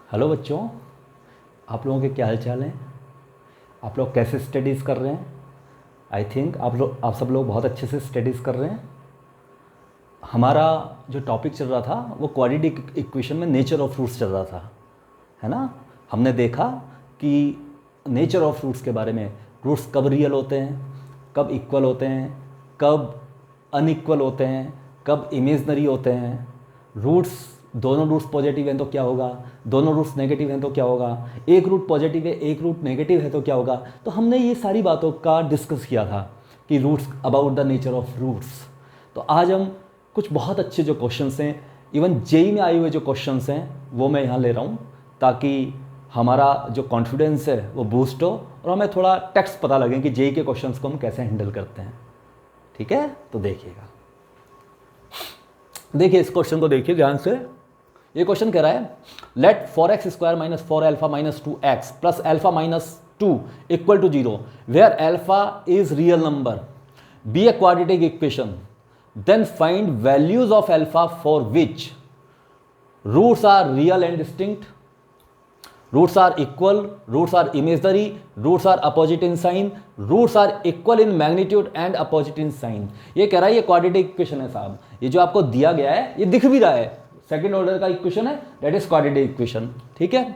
Hello बच्चों, आप लोगों के क्या हाल चाल हैं। आप लोग कैसे स्टडीज़ कर रहे हैं। आई थिंक आप सब लोग बहुत अच्छे से स्टडीज़ कर रहे हैं। हमारा जो टॉपिक चल रहा था वो क्वाड्रेटिक इक्वेशन में नेचर ऑफ रूट्स चल रहा था, है ना। हमने देखा कि नेचर ऑफ रूट्स के बारे में, रूट्स कब रियल होते हैं, कब इक्वल होते हैं, कब अनइक्वल होते हैं, कब इमेजनरी होते हैं, रूट्स दोनों रूट्स पॉजिटिव हैं तो क्या होगा, दोनों रूट्स नेगेटिव हैं तो क्या होगा, एक रूट पॉजिटिव है एक रूट नेगेटिव है तो क्या होगा। तो हमने ये सारी बातों का डिस्कस किया था कि roots, about the nature of roots. तो आज हम कुछ बहुत अच्छे जो क्वेश्चंस हैं, इवन जेई में आए हुए जो क्वेश्चंस हैं वो मैं यहाँ ले रहा हूँ, ताकि हमारा जो कॉन्फिडेंस है वो बूस्ट हो और हमें थोड़ा टेक्स्ट पता लगे कि जेई के क्वेश्चंस को हम कैसे हैंडल करते हैं। ठीक है, तो देखिएगा, देखिए इस क्वेश्चन को देखिए ध्यान से। ये क्वेश्चन कह रहा है let 4x² minus 4α minus 2x plus alpha minus 2 equal to 0 where alpha is real number be a quadratic equation, then find values of alpha for which roots are real and distinct, roots are equal, roots are imaginary, roots are opposite in sign, roots are equal in magnitude and opposite in sign. ये कह रहा है ये quadratic equation है साहब, ये जो आपको दिया गया है ये दिख भी रहा है, सेकंड ऑर्डर का इक्वेशन है, दैट इज क्वाड्रेटिक इक्वेशन। ठीक है,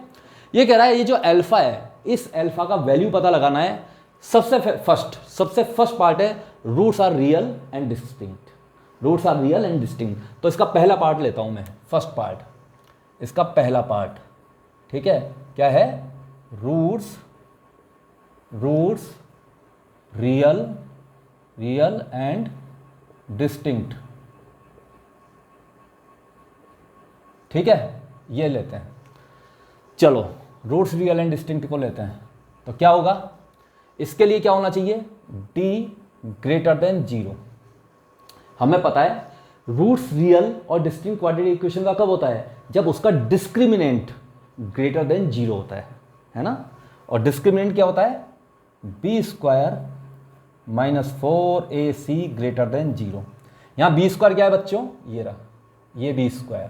ये कह रहा है ये जो अल्फा है, इस अल्फा का वैल्यू पता लगाना है। सबसे फर्स्ट पार्ट है roots are real and distinct, roots are real and distinct. तो इसका पहला पार्ट लेता हूं मैं, फर्स्ट पार्ट, इसका पहला पार्ट। ठीक है, क्या है, रूट्स रियल एंड डिस्टिंक्ट। ठीक है, ये लेते हैं। चलो रूट्स रियल एंड डिस्टिंक्ट को लेते हैं, तो क्या होगा, इसके लिए क्या होना चाहिए, d ग्रेटर देन 0। हमें पता है रूट्स रियल और डिस्टिंक्ट क्वाड्रेटिक इक्वेशन का कब होता है, जब उसका डिस्क्रिमिनेंट ग्रेटर देन 0 होता है ना। और डिस्क्रिमिनेंट क्या होता है, b² minus 4ac greater than 0। यहां b² क्या है बच्चों, ये रहा, ये b²,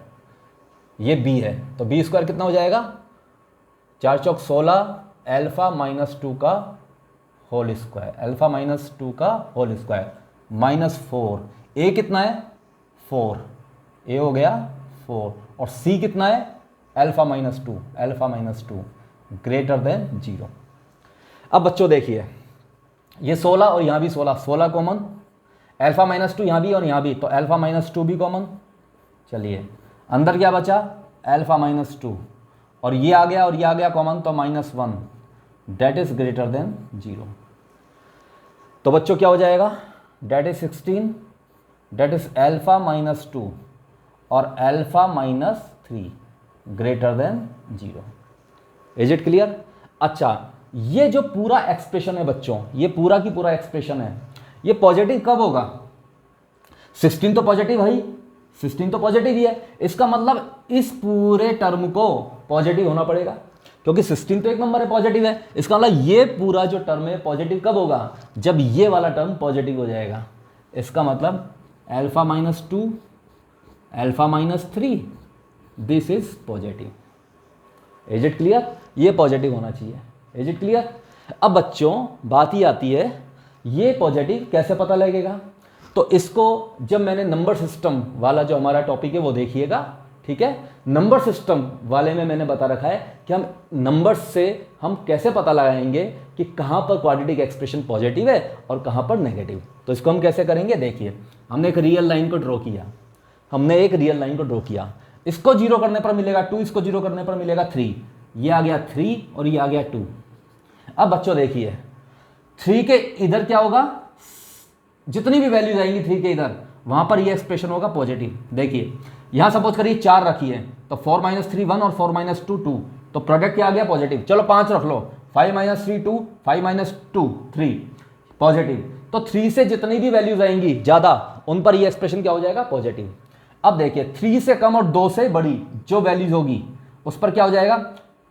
ये b है, तो b² कितना हो जाएगा, 4 चौक 16 अल्फा माइनस 2 का होल स्क्वायर, अल्फा माइनस 2 का होल स्क्वायर माइनस 4, a कितना है 4, a हो गया 4, और c कितना है alpha minus 2, alpha minus 2 greater than 0। अब बच्चों देखिए ये 16 और यहाँ भी 16 कॉमन, अल्फा माइनस 2 यहाँ भी और यहाँ भी, तो अल्फा माइनस 2 भी कॉमन। चलिए अंदर क्या बचा, अल्फा माइनस 2, और ये आ गया और ये आ गया कॉमन, तो -1 डेट इज ग्रेटर देन 0। तो बच्चों क्या हो जाएगा, that is 16, that is alpha minus 2 और alpha minus 3 greater than 0। Is it clear. अच्छा, ये जो पूरा एक्सप्रेशन है बच्चों, ये पूरा की पूरा एक्सप्रेशन है, ये पॉजिटिव कब होगा, 16 तो पॉजिटिव है, 16 तो पॉजिटिव ही है, इसका मतलब इस पूरे टर्म को पॉजिटिव होना पड़ेगा, क्योंकि 16 तो एक नंबर है, पॉजिटिव है। इसका मतलब ये पूरा जो टर्म है पॉजिटिव कब होगा, जब ये वाला टर्म पॉजिटिव हो जाएगा। इसका मतलब alpha minus 2 alpha minus 3 this is positive. Is it clear, ये पॉजिटिव होना चाहिए। Is it clear. अब बच्चों बात ही आती है ये पॉजिटिव कैसे पता लगेगा, तो इसको जब मैंने नंबर सिस्टम वाला जो हमारा टॉपिक है वो देखिएगा। ठीक है, नंबर सिस्टम वाले में मैंने बता रखा है कि हम नंबर्स से हम कैसे पता लगाएंगे कि कहाँ पर क्वाड्रेटिक एक्सप्रेशन पॉजिटिव है और कहाँ पर नेगेटिव। तो इसको हम कैसे करेंगे, देखिए हमने एक रियल लाइन को ड्रॉ किया, इसको 0 करने पर मिलेगा 2, इसको 0 करने पर मिलेगा 3, ये आ गया 3 और ये आ गया 2। अब बच्चों देखिए 3 के इधर क्या होगा, जितनी भी वैल्यूज आएंगी 3 के इधर, वहां पर ये एक्सप्रेशन होगा पॉजिटिव। देखिए यहां सपोज करिए 4 रखी है, तो 4 - 3 1 और 4 - 2 2, तो प्रोडक्ट क्या आ गया पॉजिटिव। चलो 5 रख लो, 5 - 3 2, 5 - 2 3 पॉजिटिव। तो 3 से जितनी भी वैल्यूज आएंगी ज्यादा, उन पर ये एक्सप्रेशन क्या हो जाएगा, पॉजिटिव। अब देखिए 3 से कम और 2 से बड़ी जो वैल्यूज होगी उस पर क्या हो जाएगा,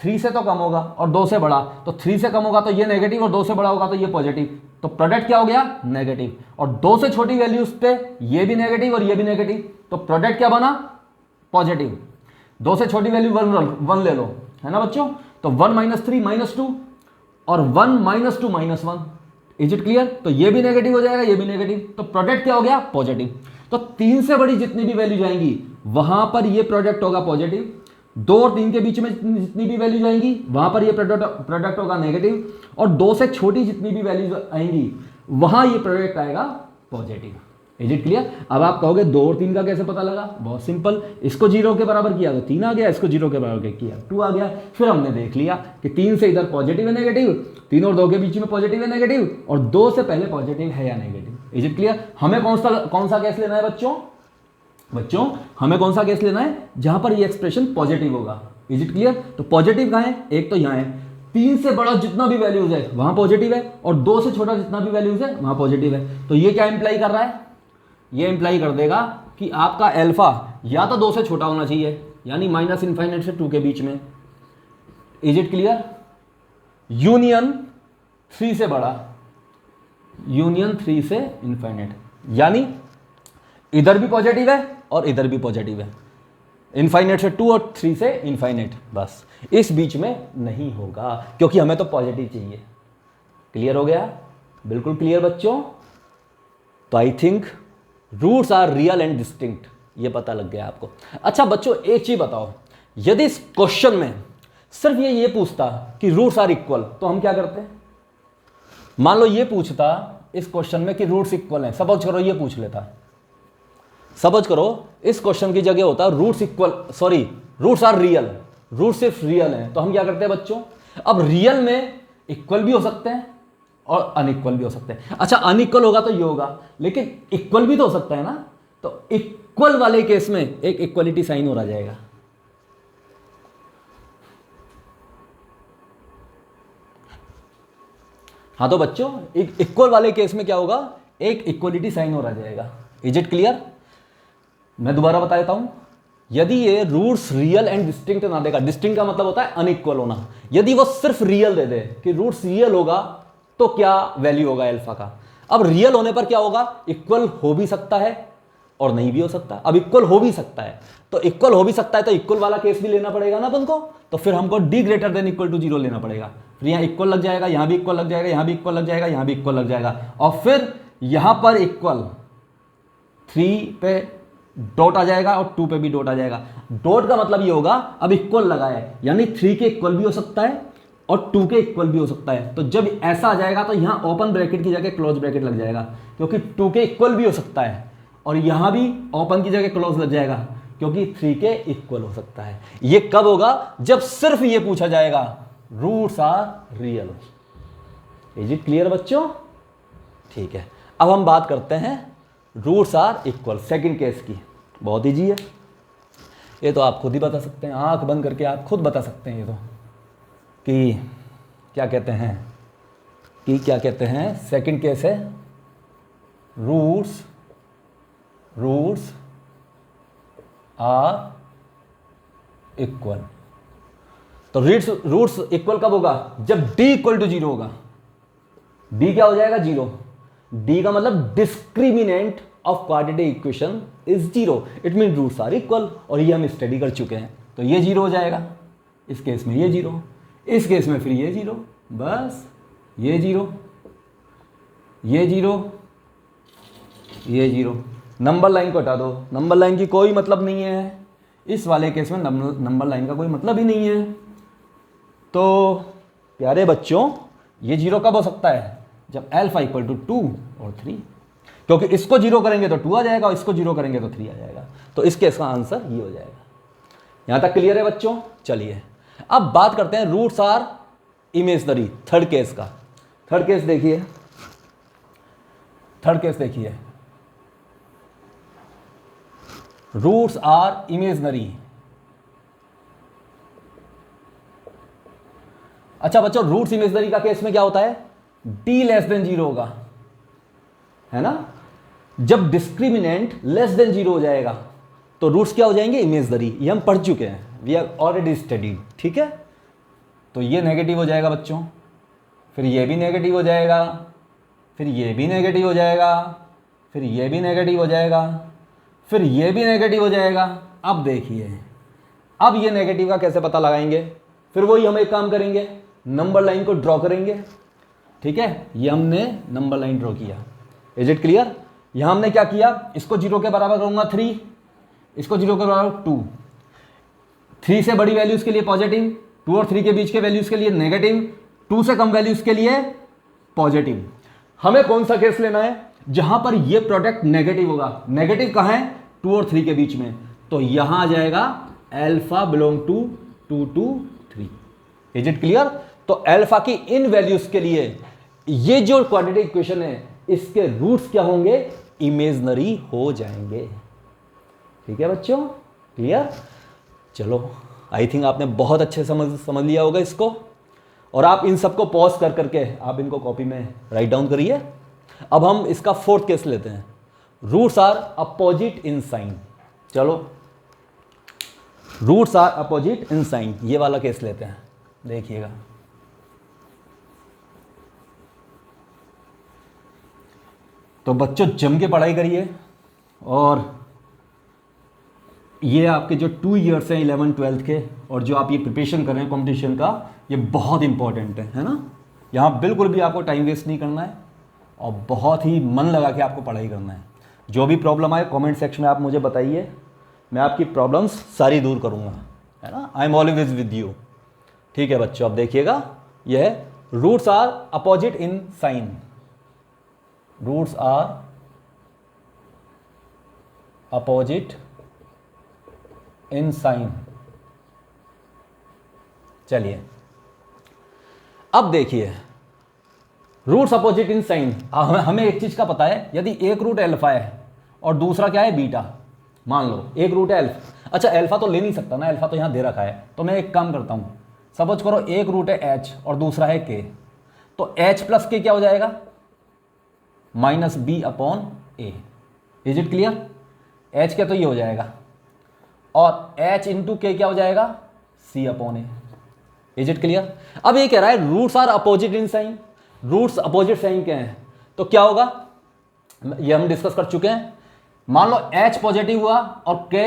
3 से तो कम होगा और 2 से बड़ा, तो 3 से कम होगा तो ये नेगेटिव और 2 से बड़ा होगा तो ये पॉजिटिव। तो प्रोडक्ट क्या हो गया, नेगेटिव। और 2 से छोटी वैल्यूज पे ये भी नेगेटिव और ये भी नेगेटिव, तो प्रोडक्ट क्या बना, पॉजिटिव। 2 से छोटी वैल्यू 1 ले लो, है ना बच्चों। तो 1 - 3 -2 और 1 - 2 -1, इज इट क्लियर। तो ये भी नेगेटिव हो जाएगा, ये भी नेगेटिव, तो प्रोडक्ट क्या हो गया, पॉजिटिव। तो 3 से बड़ी जितनी भी वैल्यू जाएंगी वहां पर ये प्रोडक्ट होगा पॉजिटिव, 2 और 3 के बीच में जितनी भी वैल्यू जाएंगी वहां पर ये प्रोडक्ट होगा नेगेटिव, और 2 से छोटी जितनी भी वैल्यू आएंगी वहां ये प्रोडक्ट आएगा पॉजिटिव। Is it clear. अब आप कहोगे 2 और 3 का कैसे पता लगा, बहुत सिंपल, इसको 0 के बराबर किया तो 3 आ गया, इसको 0 के बराबर किया 2 आ गया। फिर हमने देख लिया कि 3 से इधर पॉजिटिव है नेगेटिव, 3 और 2 के बीच में पॉजिटिव है नेगेटिव, और 2 से पहले पॉजिटिव है या नेगेटिव। Is it clear. हमें कौन सा केस लेना है बच्चों हमें कौन सा केस लेना है जहां पर ये एक्सप्रेशन पॉजिटिव होगा। Is it clear. तो पॉजिटिव कहां है, एक तो यहां है, 3 से बड़ा जितना भी वैल्यूज है वहां पॉजिटिव है, और 2 से छोटा जितना भी वैल्यूज है वहां पॉजिटिव है। तो ये क्या इंप्लाई कर रहा है, ये इंप्लाई कर देगा कि आपका अल्फा या तो 2 से छोटा होना चाहिए, यानी -∞ से 2 के बीच में। Is it clear. यूनियन 3 से बड़ा, यूनियन 3 से इनफाइनाइट, यानी इधर भी पॉजिटिव है और इधर भी पॉजिटिव है, इनफाइनाइट से 2 और 3 से इनफाइनाइट, बस इस बीच में नहीं होगा, क्योंकि हमें तो पॉजिटिव चाहिए। क्लियर हो गया, बिल्कुल क्लियर बच्चों। तो I think roots are real and distinct, ये पता लग गया आपको। अच्छा बच्चों एक चीज बताओ, यदि इस क्वेश्चन में सिर्फ ये पूछता कि रूट्स आर इक्वल तो हम क्या करते। मान लो ये पूछता इस क्वेश्चन में कि रूट्स इक्वल हैं, सपोज करो ये पूछ लेता, सपोज करो इस क्वेश्चन की जगह होता रूट्स आर रियल, रूट सिर्फ रियल हैं, तो हम क्या करते हैं बच्चों। अब रियल में इक्वल भी हो सकते हैं और अनइक्वल भी हो सकते हैं। अच्छा अनइक्वल होगा तो ये होगा, लेकिन इक्वल भी तो हो सकता है ना। तो इक्वल वाले केस में एक इक्वलिटी साइन हो रहा जाएगा। हाँ तो बच्चों एक इक्वल वाले केस में क्या होगा, एक इक्वलिटी साइन हो रहा जाएगा। Is it clear. मैं दोबारा बता देता हूं, यदि ये रूट्स रियल एंड डिस्टिंक्ट ना देगा, डिस्टिंक्ट का मतलब होता है अनइक्वल होना, यदि वो सिर्फ रियल दे दे कि रूट्स रियल होगा तो क्या वैल्यू होगा अल्फा का। अब रियल होने पर क्या होगा, इक्वल हो भी सकता है और नहीं भी हो सकता। अब इक्वल हो भी सकता है, तो इक्वल हो भी सकता है तो इक्वल वाला केस भी लेना पड़ेगा ना अपन को, तो फिर हमको d greater than equal to 0 लेना पड़ेगा। फिर यहाँ इक्वल लग जाएगा, यहाँ भी इक्वल लग जाएगा, यहाँ भी इक्वल लग जाएगा, यहाँ भी इक्वल लग जाएगा, और फिर यहाँ पर इक्वल 3 पे डॉट आ जाएगा और 2 पे भी डॉट आ जाएगा। डॉट का मतलब ये होगा अब इक्वल लगा है, यानी 3 के इक्वल भी हो सकता है और 2 के इक्वल भी हो सकता है। तो जब ऐसा आ जाएगा तो यहाँ ओपन ब्रैकेट की जगह क्लोज ब्रैकेट लग जाएगा, क्योंकि 2 के इक्वल भी हो सकता है, और यहाँ भी ओपन की जगह क्लोज लग जाएगा क्योंकि 3 के इक्वल हो सकता है। ये कब होगा, जब सिर्फ ये पूछा जाएगा roots are real. Is it clear बच्चों। ठीक है, अब हम बात करते हैं roots are equal second case की। बहुत ईजी है, ये तो आप खुद ही बता सकते हैं, आंख बंद करके आप खुद बता सकते हैं ये तो, कि क्या कहते हैं सेकंड केस है रूट्स आर इक्वल। तो रूट्स इक्वल कब होगा, जब d इक्वल टू 0 होगा। d क्या हो जाएगा, 0। d का मतलब discriminant of quadratic equation is 0, it mean roots are equal, और ये हम स्टडी कर चुके हैं। तो ये 0 हो जाएगा, इस केस में ये 0, इस केस में फिर ये 0, बस ये 0, ये 0, ये 0। नंबर लाइन को हटा दो, नंबर लाइन की कोई मतलब नहीं है इस वाले केस में, नंबर लाइन का कोई मतलब ही नहीं है। तो प्यारे बच्चों ये 0 कब हो सकता है, जब अल्फा इक्वल टू 2 और 3, क्योंकि इसको 0 करेंगे तो 2 आ जाएगा और इसको 0 करेंगे तो 3 आ जाएगा। तो इस केस का आंसर ये हो जाएगा। यहां तक क्लियर है बच्चों। चलिए अब बात करते हैं roots are imaginary, third case का। थर्ड केस देखिए, रूट्स आर इमेजनरी। अच्छा बच्चों रूट्स इमेजनरी का केस में क्या होता है, d लेस देन 0 होगा, है ना। जब डिस्क्रिमिनेंट लेस देन 0 हो जाएगा तो रूट्स क्या हो जाएंगे, इमेजनरी। ये हम पढ़ चुके हैं, वी हैव ऑलरेडी स्टडीड, ठीक है। तो ये नेगेटिव हो जाएगा बच्चों, फिर ये भी नेगेटिव हो जाएगा, फिर ये भी नेगेटिव हो जाएगा, फिर ये भी नेगेटिव हो जाएगा, फिर ये भी नेगेटिव हो जाएगा। अब देखिए अब ये नेगेटिव का कैसे पता लगाएंगे, फिर वही हम एक काम करेंगे, नंबर लाइन को ड्रॉ करेंगे, ठीक है। ये हमने नंबर लाइन ड्रॉ किया, इज इट क्लियर। यहां हमने क्या किया, इसको 0 के बराबर करूंगा 3, इसको 0 के बराबर 2, 3 से बड़ी वैल्यूज के लिए पॉजिटिव, 2 और 3 के बीच के वैल्यूज के लिए नेगेटिव, 2 से कम वैल्यूज के लिए पॉजिटिव। हमें कौन सा केस लेना है, जहां पर ये प्रोडक्ट नेगेटिव होगा। नेगेटिव कहां है, 2 और 3 के बीच में, तो यहां आ जाएगा alpha belong to 2 to 3, is it clear. तो अल्फा की इन वैल्यूज के लिए ये जो क्वाड्रेटिक इक्वेशन है, इसके रूट्स क्या होंगे, इमेजनरी हो जाएंगे। ठीक है बच्चों, क्लियर। चलो, आई थिंक आपने बहुत अच्छे समझ लिया होगा इसको, और आप इन सबको पॉज कर करके आप इनको कॉपी में राइट डाउन करिए। अब हम इसका फोर्थ केस लेते हैं, roots are opposite in sign. चलो, roots are opposite in sign, ये वाला केस लेते हैं, देखिएगा। तो बच्चों जम के पढ़ाई करिए, और ये आपके जो 2 ईयर्स हैं 11th 12th के, और जो आप ये प्रिपरेशन कर रहे हैं कंपटीशन का, ये बहुत इंपॉर्टेंट है ना। यहाँ बिल्कुल भी आपको टाइम वेस्ट नहीं करना है, और बहुत ही मन लगा के आपको पढ़ाई करना है। जो भी प्रॉब्लम आए कमेंट सेक्शन में आप मुझे बताइए, मैं आपकी प्रॉब्लम्स सारी दूर करूँगा, है ना। I am always with you. ठीक है बच्चों, अब देखिएगा, यह है roots are opposite in sign, roots are opposite in sign. चलिए, अब देखिए, रूट्स अपोजिट इन साइन, हमें एक चीज का पता है, यदि एक रूट अल्फा है और दूसरा क्या है बीटा, मान लो एक रूट है अल्फा। अच्छा, अल्फा तो ले नहीं सकता ना, अल्फा तो यहां दे रखा है, तो मैं एक काम करता हूं, सपोज करो एक रूट है एच और दूसरा है के, तो एच प्लस के क्या हो जाएगा, minus B upon A, is it clear. एच के तो ये हो जाएगा, और एच इंटू के क्या हो जाएगा, C upon A, is it clear. अब ये कह रहा है roots are opposite in sign, roots opposite sign के हैं, तो क्या होगा, ये हम डिस्कस कर चुके हैं। मान लो एच पॉजिटिव हुआ और के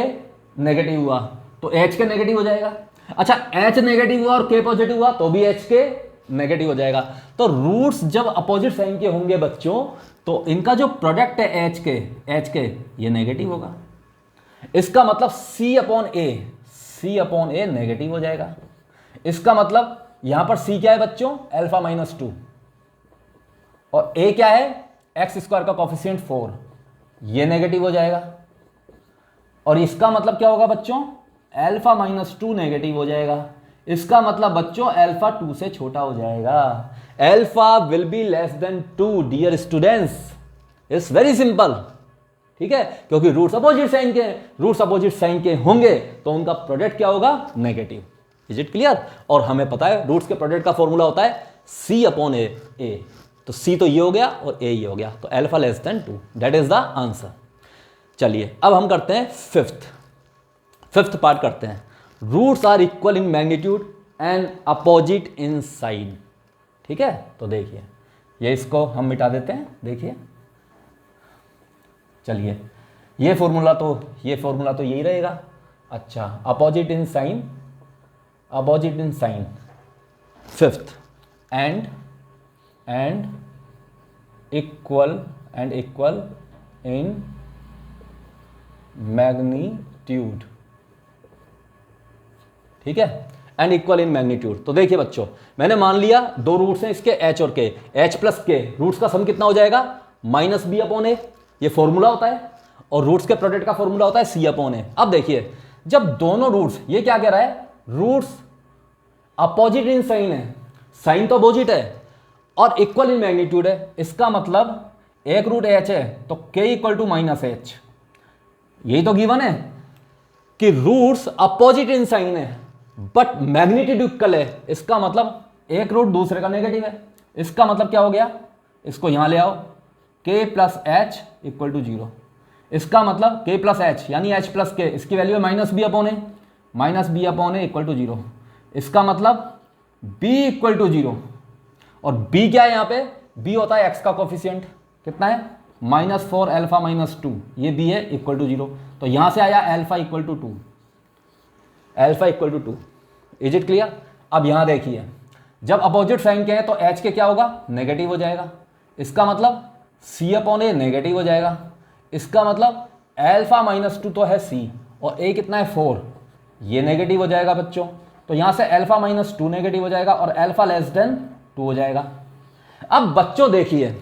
नेगेटिव हुआ, तो एच के नेगेटिव हो जाएगा। अच्छा, एच नेगेटिव हुआ और के पॉजिटिव हुआ, तो भी एच के नेगेटिव हो जाएगा। तो रूट्स जब अपोजिट साइन के होंगे बच्चों, तो इनका जो प्रोडक्ट है एच के ये नेगेटिव होगा। इसका मतलब सी अपॉन ए नेगेटिव हो जाएगा। इसका मतलब यहां पर सी क्या है बच्चों, अल्फा माइनस 2, और ए क्या है, एक्स स्क्वायर का कॉफिशिएंट 4, ये नेगेटिव हो जाएगा। और इसका मतलब क्या होगा बच्चों, अल्फा माइनस 2 नेगेटिव हो जाएगा। इसका मतलब बच्चों अल्फा 2 से छोटा हो जाएगा। Alpha will be less than 2 dear students, it's very simple. ठीक है, क्योंकि रूट्स अपोजिट साइन के हैं, रूट्स अपोजिट साइन के होंगे तो उनका प्रोडक्ट क्या होगा, नेगेटिव, इज इट क्लियर। और हमें पता है रूट्स के प्रोडक्ट का फॉर्मूला होता है सी अपॉन ए, तो सी तो ये हो गया और ए ये हो गया, तो alpha less than 2, that is the answer. चलिए, अब हम करते हैं फिफ्थ पार्ट करते हैं, roots are equal in magnitude and opposite in sign. ठीक है, तो देखिए, ये इसको हम मिटा देते हैं, देखिए। चलिए, ये फॉर्मूला तो यही रहेगा। अच्छा, opposite in sign, fifth, and equal in magnitude. ठीक है, एंड इक्वल इन मैग्नीट्यूड। तो देखिए बच्चों, मैंने मान लिया दो रूट्स हैं इसके एच और के, एच प्लस के, रूट्स का सम कितना हो जाएगा, माइनस बी अपॉन ए, ये फॉर्मूला होता है, और रूट्स के प्रोडक्ट का फॉर्मूला होता है सी अपॉन ए। अब देखिए, जब दोनों रूट्स, ये क्या कह रहा है, रूट्स अपोजिट इन साइन है, साइन तो अपोजिट है, और इक्वल इन मैग्नीट्यूड है, इसका मतलब एक रूट एच है तो के इक्वल टू माइनस एच। यही तो गिवन है कि रूट्स अपोजिट इन साइन है बट मैग्नीट्यूड इक्वल है, इसका मतलब एक रूट दूसरे का नेगेटिव है। इसका मतलब क्या हो गया, इसको यहां ले आओ, के प्लस एच इक्वल टू 0। इसका मतलब के प्लस एच यानी एच प्लस के, इसकी वैल्यू है minus B upon a equal to 0। इसका मतलब b इक्वल टू 0, और b क्या है यहाँ पे, b होता है x का कोफिशिएंट, कितना है, -4 अल्फा माइनस 2, ये b है इक्वल टू 0। तो यहां से आया alpha equal to 2, is it clear. अब यहां देखिए, जब अपोजिट साइन के हैं तो H के क्या होगा, नेगेटिव हो जाएगा। इसका मतलब C/A नेगेटिव हो जाएगा। इसका मतलब α-2 तो है C और A कितना है 4, ये नेगेटिव हो जाएगा बच्चों। तो यहां से α-2 नेगेटिव हो जाएगा और α<2 हो जाएगा। अब बच्चों देखिए,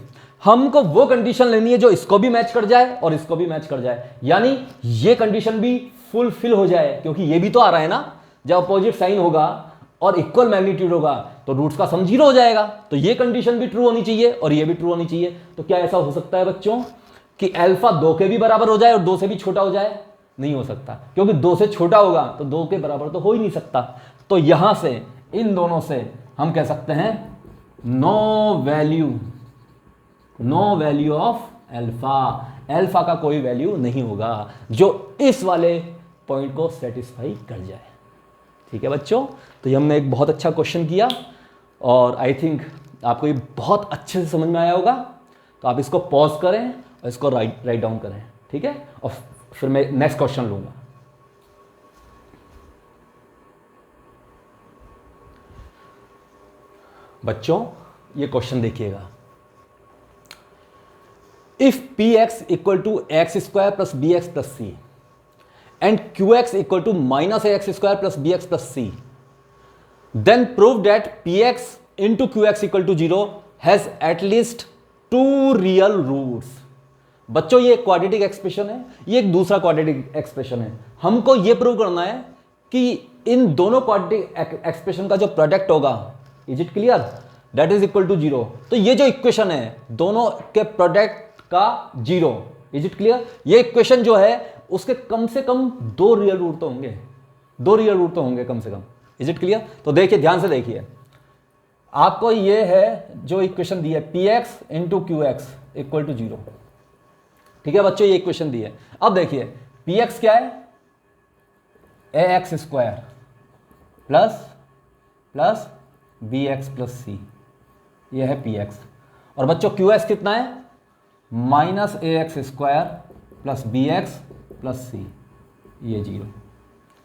हमको वो कंडीशन लेनी है जो इसको भी मैच कर जाए और इसको भी मैच कर जाए, यानी ये कंडीशन भी फुलफिल हो जाए, क्योंकि ये भी तो आ रहा है ना, जब अपोजिट साइन होगा और इक्वल मैग्नीट्यूड होगा तो रूट्स का सम 0 हो जाएगा। तो ये कंडीशन भी ट्रू होनी चाहिए और ये भी ट्रू होनी चाहिए। तो क्या ऐसा हो सकता है बच्चों कि अल्फा 2 के भी बराबर हो जाए और 2 से भी छोटा हो जाए? नहीं हो सकता, क्योंकि 2 से छोटा होगा तो 2 के बराबर तो हो ही नहीं सकता। तो यहां से इन दोनों से हम कह सकते हैं no value of alpha, alpha का कोई वैल्यू नहीं होगा जो इस वाले पॉइंट को सेटिस्फाई कर जाए। ठीक है बच्चों, तो ये हमने एक बहुत अच्छा क्वेश्चन किया और आई थिंक आपको ये बहुत अच्छे से समझ में आया होगा। तो आप इसको पॉज करें और इसको राइट डाउन करें, ठीक है, और फिर मैं नेक्स्ट क्वेश्चन लूंगा। बच्चों ये क्वेश्चन देखिएगा, if px equal to x square plus B x plus c and qx equal to minus ax square plus B x plus c, then prove that px into qx equal to 0 has at least 2 real roots. बच्चों ये एक quadratic expression है, ये एक दूसरा quadratic expression है। हमको ये प्रूव करना है कि इन दोनों क्वाड्रेटिक एक्सप्रेशन का जो प्रोडक्ट होगा, is it clear, that is equal to 0। तो ये जो इक्वेशन है दोनों के प्रोडक्ट का 0, इज इट क्लियर, ये इक्वेशन जो है उसके कम से कम 2 रियल रूट तो होंगे, 2 रियल रूट तो होंगे कम से कम। Is it clear? तो देखिए, ध्यान से देखिए, आपको ये है जो इक्वेशन दी है px into qx equal to 0। ठीक है बच्चों, ये इक्वेशन दी है। अब देखिए px क्या है, ax square plus bx plus C, ये है px। और बच्चों qs कितना है, minus ax square plus bx plus C, ये 0।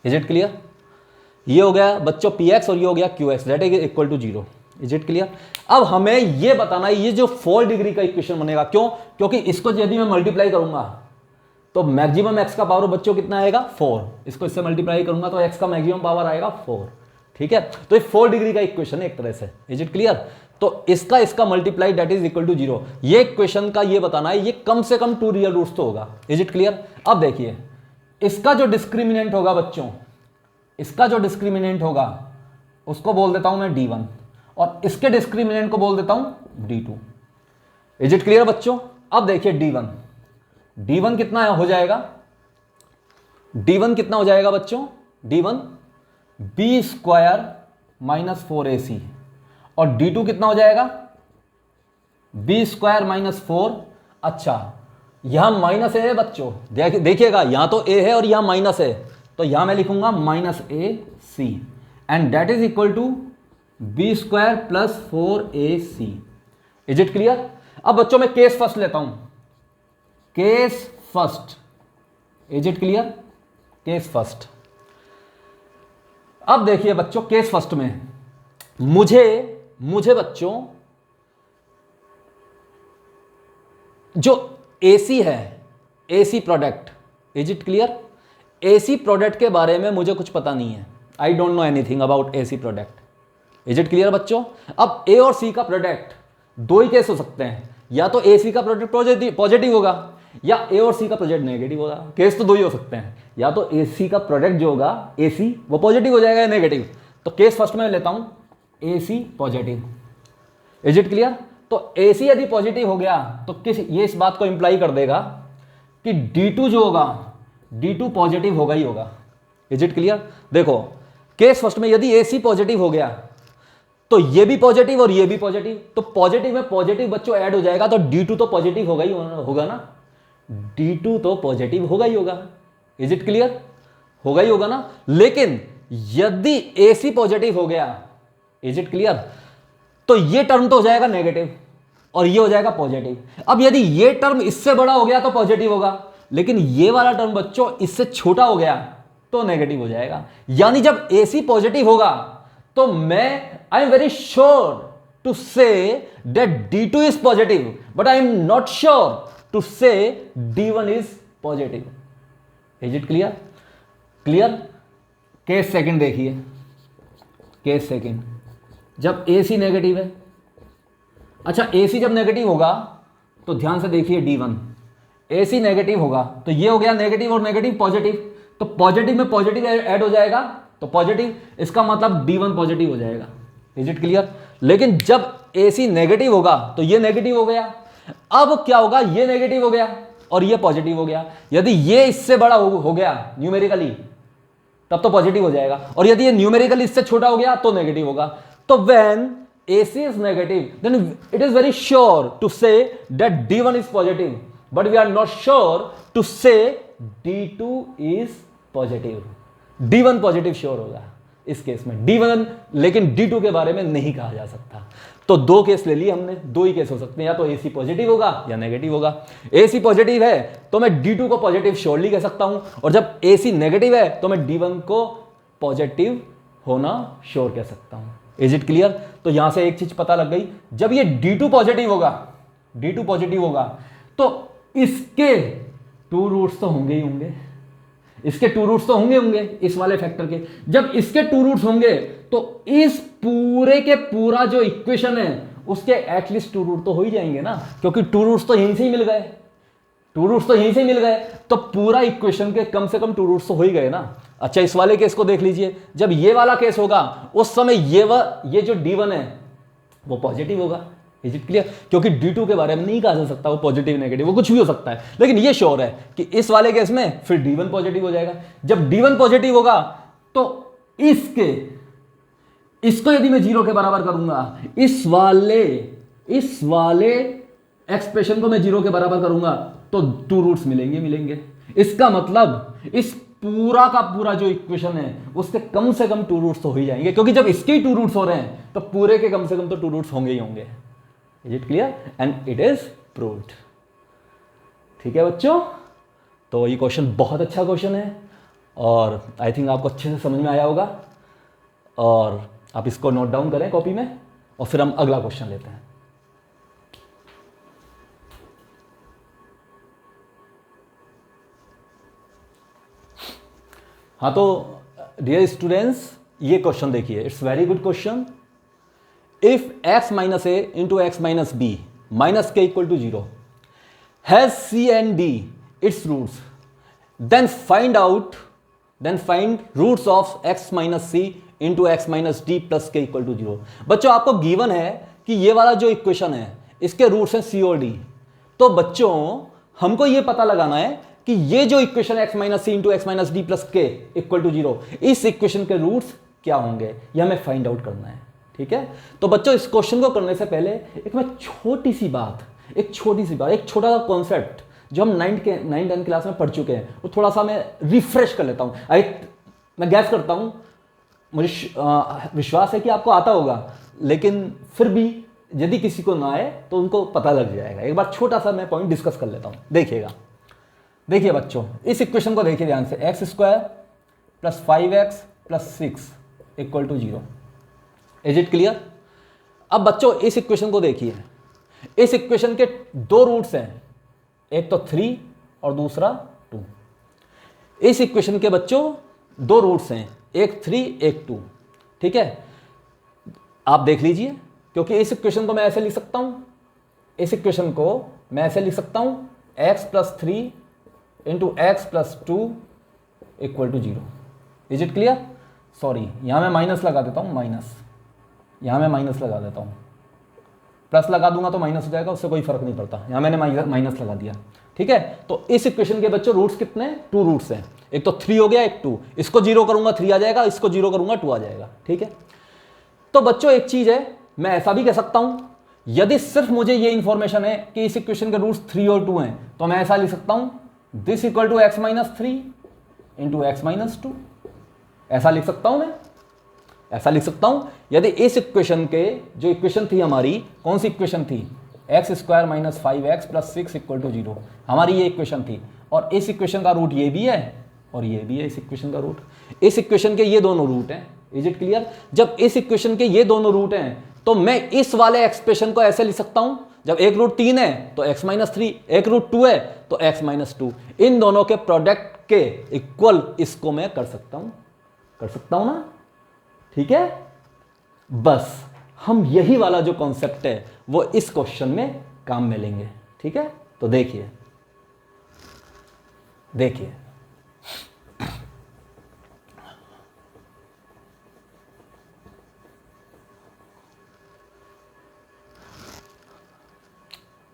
Is it clear? ये हो गया बच्चों px और ये हो गया qx, that is equal to 0। Is it clear? अब हमें ये बताना है ये जो 4 डिग्री का इक्वेशन बनेगा, क्यों? क्योंकि इसको यदि मैं मल्टीप्लाई करूंगा तो मैक्सिमम x का पावर बच्चों कितना आएगा, 4। इसको इससे मल्टीप्लाई करूंगा तो x का मैक्सिमम पावर आएगा 4। ठीक है, तो ये 4 डिग्री का इक्वेशन है एक तरह से। Is it clear? तो इसका multiply that is equal to 0। ये इक्वेशन का ये बताना है ये कम से कम 2 रियल रूट्स तो होगा। Is it clear? अब देखिए, इसका जो डिस्क्रिमिनेंट होगा बच्चों, इसका जो डिस्क्रिमिनेंट होगा उसको बोल देता हूं मैं d1 और इसके डिस्क्रिमिनेंट को बोल देता हूं d2। इज इट क्लियर बच्चों? अब देखिए d1 कितना हो जाएगा, d1 कितना हो जाएगा बच्चों, d1 b square minus 4ac और d2 कितना हो जाएगा, b स्क्वायर माइनस 4। अच्छा, यहां माइनस ए है बच्चों, देखिएगा यहां तो a है और यहां माइनस है, तो यहां मैं लिखूंगा minus ac and that is equal to b square plus 4ac। Is it clear? अब बच्चों मैं केस फर्स्ट लेता हूं, case first. Is it clear? Case first. अब देखिए बच्चों, केस फर्स्ट में मुझे बच्चों जो AC है, AC product, is it clear, AC product के बारे में मुझे कुछ पता नहीं है, I don't know anything about AC product. Is it clear बच्चों? अब A और C का प्रोडक्ट 2 ही केस हो सकते हैं, या तो AC का प्रोडक्ट पॉजिटिव होगा या A और C का प्रोडक्ट नेगेटिव होगा। केस तो 2 ही हो सकते हैं, या तो AC का प्रोडक्ट जो होगा AC वो पॉजिटिव हो जाएगा या नेगेटिव। तो केस फर्स्ट में लेता हूं AC positive. Is it clear? तो AC यदि पॉजिटिव हो गया तो ये इस बात को इंप्लाई कर देगा कि D2 जो होगा, D2 पॉजिटिव होगा ही होगा। Is it clear? देखो केस फर्स्ट में यदि AC पॉजिटिव हो गया तो ये भी पॉजिटिव और ये भी पॉजिटिव, तो पॉजिटिव में पॉजिटिव बच्चों ऐड हो जाएगा, तो D2 तो पॉजिटिव होगा ही होगा ना, D2 तो पॉजिटिव होगा ही होगा। Is it clear? होगा ही होगा ना। लेकिन यदि AC पॉजिटिव हो गया, इज इट क्लियर, तो ये टर्म तो हो जाएगा नेगेटिव और ये हो जाएगा पॉजिटिव। अब यदि ये टर्म इससे बड़ा हो गया तो पॉजिटिव होगा, लेकिन ये वाला टर्म बच्चों इससे छोटा हो गया तो नेगेटिव हो जाएगा। यानी जब AC पॉजिटिव होगा तो मैं I am very sure to say that D2 is positive, but I am not sure to say D1 is positive. Is it clear? Clear? Case second देखिए, केस सेकंड, जब AC negative है, अच्छा AC जब negative होगा तो ध्यान से देखिए D1, AC नेगेटिव होगा तो ये हो गया नेगेटिव और नेगेटिव पॉजिटिव, तो पॉजिटिव में पॉजिटिव ऐड हो जाएगा तो पॉजिटिव, इसका मतलब D1 पॉजिटिव हो जाएगा। Is it clear? लेकिन जब AC नेगेटिव होगा तो ये नेगेटिव हो गया, अब क्या होगा, ये नेगेटिव हो गया और ये पॉजिटिव हो गया। यदि ये इससे बड़ा हो गया न्यूमेरिकली तब तो पॉजिटिव हो जाएगा, और यदि ये न्यूमेरिकली इससे छोटा हो गया तो नेगेटिव होगा। तो when AC is negative, then it is very sure to say that D1 is positive, but we are not sure to say D2 is positive. D1 positive sure होगा इस केस में, D1 लेकिन D2 के बारे में नहीं कहा जा सकता। तो दो केस ले लिए हमने, दो ही केस हो सकते हैं, या तो AC पॉजिटिव होगा या नेगेटिव होगा। AC पॉजिटिव है तो मैं D2 को पॉजिटिव श्योरली कह सकता हूं, और जब AC नेगेटिव है तो मैं D1 को पॉजिटिव होना श्योर कह सकता हूं। Is it clear? तो यहां से एक चीज पता लग गई, जब ये D2 पॉजिटिव होगा, D2 पॉजिटिव होगा तो इसके टू रूट्स तो होंगे ही होंगे, इसके टू रूट्स तो होंगे इस वाले फैक्टर के। जब इसके टू रूट्स होंगे तो इस पूरे के पूरा जो इक्वेशन है उसके एटलीस्ट टू रूट तो हो ही जाएंगे ना, क्योंकि टू रूट्स तो यहीं से ही मिल गए, टू रूट्स तो यहीं से मिल गए, तो पूरा इक्वेशन के कम से कम टू रूट्स तो हो ही गए ना। अच्छा, इस वाले केस को देख लीजिए, जब ये वाला केस होगा उस समय ये जो D1 है वो पॉजिटिव होगा। Is it clear? क्योंकि D2 के बारे में नहीं कहा जा सकता वो पॉजिटिव नेगेटिव, वो कुछ भी हो सकता है, लेकिन ये श्योर है कि इस वाले केस में फिर D1 पॉजिटिव हो जाएगा। जब D1 पॉजिटिव होगा तो इसको यदि मैं 0 के बराबर करूंगा, इस वाले एक्सप्रेशन को मैं 0 के बराबर करूंगा तो टू रूट्स मिलेंगे। इसका मतलब इस पूरा का पूरा जो इक्वेशन है उसके कम से कम टू रूट्स तो हो ही जाएंगे, क्योंकि जब इसके टू रूट्स हो रहे हैं तो पूरे के कम से कम तो टू रूट्स होंगे ही होंगे। Is it clear? And it is proved. ठीक है बच्चों, तो ये क्वेश्चन बहुत अच्छा क्वेश्चन है और आई थिंक आपको अच्छे से समझ में आया होगा, और आप इसको नोट डाउन करें कॉपी में, और फिर हम अगला क्वेश्चन लेते हैं। हाँ, तो डियर स्टूडेंट्स, ये क्वेश्चन देखिए, it's very good question. If x minus A into x minus B minus K equal to 0 has C and D its roots, then find roots of x minus C into x minus D plus k equal to 0। बच्चों, आपको given है कि ये वाला जो equation है इसके roots हैं C और D, तो बच्चों हमको ये पता लगाना है कि ये जो equation x minus C into x minus D plus के इक्वल टू 0, इस इक्वेशन के रूट्स क्या होंगे, ये हमें फाइंड आउट करना है। ठीक है, तो बच्चों इस क्वेश्चन को करने से पहले एक छोटा सा कॉन्सेप्ट जो हम 9th-10th क्लास में पढ़ चुके हैं वो थोड़ा सा मैं रिफ्रेश कर लेता हूँ। मैं गैस करता हूँ, मुझे विश्वास है कि आपको आता होगा, लेकिन फिर भी यदि किसी को ना आए तो उनको पता लग जाएगा। एक बार छोटा सा मैं पॉइंट डिस्कस कर लेता हूँ। देखिए बच्चों, इस इक्वेशन को देखिए ध्यान से, x square plus 5x plus 6 equal to 0। Is it clear? अब बच्चों इस इक्वेशन को देखिए, इस इक्वेशन के दो रूट्स हैं, एक तो 3 और दूसरा 2। इस इक्वेशन के बच्चों दो रूट्स हैं, एक 3 एक 2। ठीक है, आप देख लीजिए, क्योंकि इस इक्वेशन को मैं ऐसे लिख सकता हूं, इस इक्वेशन को मैं ऐसे लिख सकता हूं, x plus 3 into x plus 2 equal to 0। Is it clear? Sorry, यहां मैं माइनस लगा देता हूं, यहां मैं माइनस लगा देता हूं, प्लस लगा दूंगा तो माइनस हो जाएगा, उससे कोई फर्क नहीं पड़ता, यहां मैंने माइनस लगा दिया। ठीक है, तो इस इक्वेशन के बच्चों रूट्स कितने? 2 रूट्स हैं, एक तो 3 हो गया, एक 2। इसको 0 करूंगा 3 आ जाएगा, इसको 0 करूंगा 2 आ जाएगा। ठीक है, तो बच्चों एक चीज है, मैं ऐसा भी कह सकता हूं, यदि सिर्फ मुझे ये इंफॉर्मेशन है कि इस इक्वेशन के रूट्स 3 और 2 हैं, तो मैं ऐसा लिख सकता हूं, this equal to x minus 3 into x minus 2। ऐसा लिख सकता हूं, मैं ऐसा लिख सकता हूं। यदि इस इक्वेशन के जो इक्वेशन थी हमारी, कौन सी इक्वेशन थी, x square minus 5x plus 6 equal to 0, हमारी ये इक्वेशन थी, और इस इक्वेशन का रूट ये भी है और ये भी है, इस इक्वेशन का रूट, इस इक्वेशन के ये दोनों रूट हैं, इज इट क्लियर? जब इस इक्वेशन के ये दोनों रूट हैं तो मैं इस वाले एक्सप्रेशन को ऐसे लिख सकता हूं, जब एक रूट 3 है तो x माइनस 3, एक रूट 2 है तो x माइनस 2, इन दोनों के प्रोडक्ट के इक्वल इसको मैं कर सकता हूं ना, ठीक है? बस हम यही वाला जो कॉन्सेप्ट है वो इस क्वेश्चन में काम में लेंगे, ठीक है? तो देखिए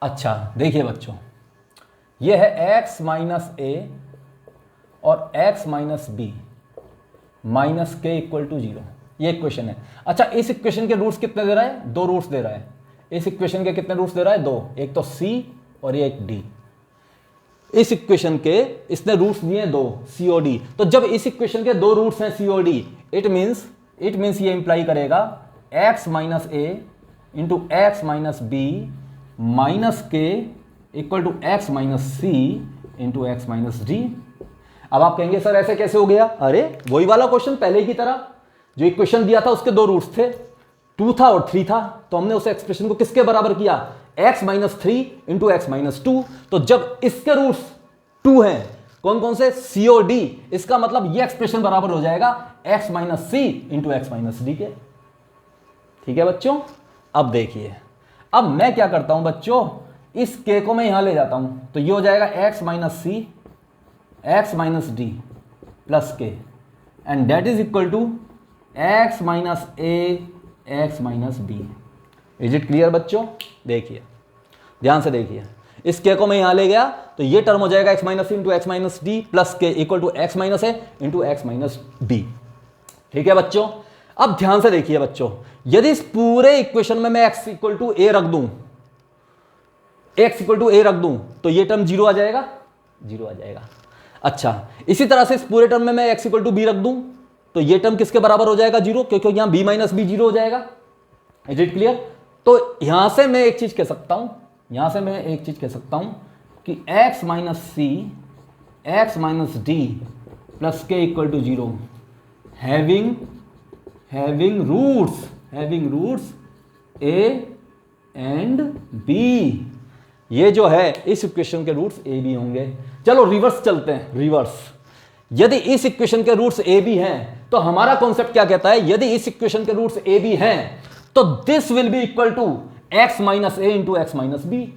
अच्छा, देखिए बच्चों, ये है x माइनस ए और x minus B minus K equal to 0, ये इक्वेशन है। अच्छा, इस इक्वेशन के रूट्स कितने दे रहा है? 2 रूट्स दे रहा है। इस इक्वेशन के कितने रूट्स दे रहा है? 2, एक तो c और ये एक d। इस इक्वेशन के इसने रूट्स दिए 2, c और d। तो जब इस इक्वेशन के 2 रूट्स हैं c और d, इट मीन्स ये इंप्लाई करेगा x minus A into x minus B minus K equal to x minus C into x minus D. अब आप कहेंगे सर ऐसे कैसे हो गया? अरे वही वाला क्वेश्चन पहले की तरह, जो इक्वेशन दिया था उसके 2 रूट्स थे, 2 था और 3 था, तो हमने उस एक्सप्रेशन को किसके बराबर किया? x minus 3 into x minus 2। तो जब इसके रूट्स 2 हैं, कौन कौन से? c और d, इसका मतलब ये एक्सप्रेशन बराबर हो जाएगा x minus C into x minus D के। ठीक है बच्चों? अब देखिए, अब मैं क्या करता हूं बच्चों, इस k को मैं यहां ले जाता हूं, तो ये हो जाएगा x minus c x minus D plus k, and that is equal to x minus a x minus b. Is it clear बच्चों? देखिए, ध्यान से देखिए, इस के को मैं यहां ले गया तो ये टर्म हो जाएगा X minus C into x minus D plus के equal to x minus A into x minus D. ठीक है बच्चों? अब ध्यान से देखिए बच्चों, यदि इस पूरे इक्वेशन में मैं x इक्वल टू ए रख दूं, तो ये टर्म 0 आ जाएगा, 0 आ जाएगा। अच्छा, इसी तरह से इस पूरे टर्म में मैं x इक्वल टू बी रख दूं तो ये टर्म किसके बराबर हो जाएगा? 0, क्योंकि यहां b माइनस बी 0 हो जाएगा। Is it clear? तो यहां से मैं एक चीज कह सकता हूं, कि x minus c x minus D plus के equal to 0 having roots a and b। ये जो है इस इक्वेशन के रूट्स a b होंगे। चलो रिवर्स चलते हैं, रिवर्स। यदि इस इक्वेशन के रूट्स a b हैं तो हमारा कॉन्सेप्ट क्या कहता है? यदि इस इक्वेशन के रूट्स a b हैं तो this will be equal to x minus A into x minus b.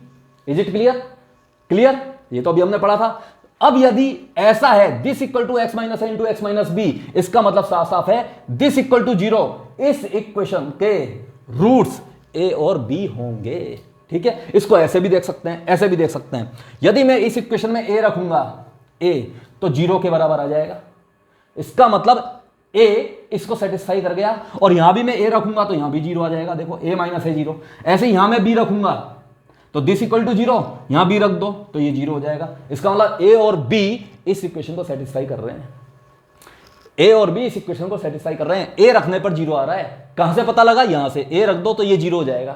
Is it clear? ये तो अभी हमने पढ़ा था। अब यदि ऐसा है, this equal to x minus A into x minus b, इसका मतलब साफ साफ है दिस इक्वल टू 0, इस इक्वेशन के रूट्स a और b होंगे। ठीक है? इसको ऐसे भी देख सकते हैं, ऐसे भी देख सकते हैं। यदि मैं इस इक्वेशन में a रखूंगा, a तो 0 के बराबर आ जाएगा। इसका मतलब a इसको सेटिस्फाई कर गया, और यहां भी मैं a रखूंगा तो यहां भी 0 आ जाएगा। देखो, a माइनस ए 0। ऐसे यहां मैं b रखूंगा तो दिस इक्वल टू 0, यहां b रख दो तो ये 0 हो जाएगा। इसका मतलब a और b इस इक्वेशन को सेटिस्फाई कर रहे हैं। a और b इस इक्वेशन को सेटिस्फाई कर रहे हैं। a रखने पर 0 आ रहा है, कहां से पता लगा? यहां से a रख दो तो ये 0 हो जाएगा।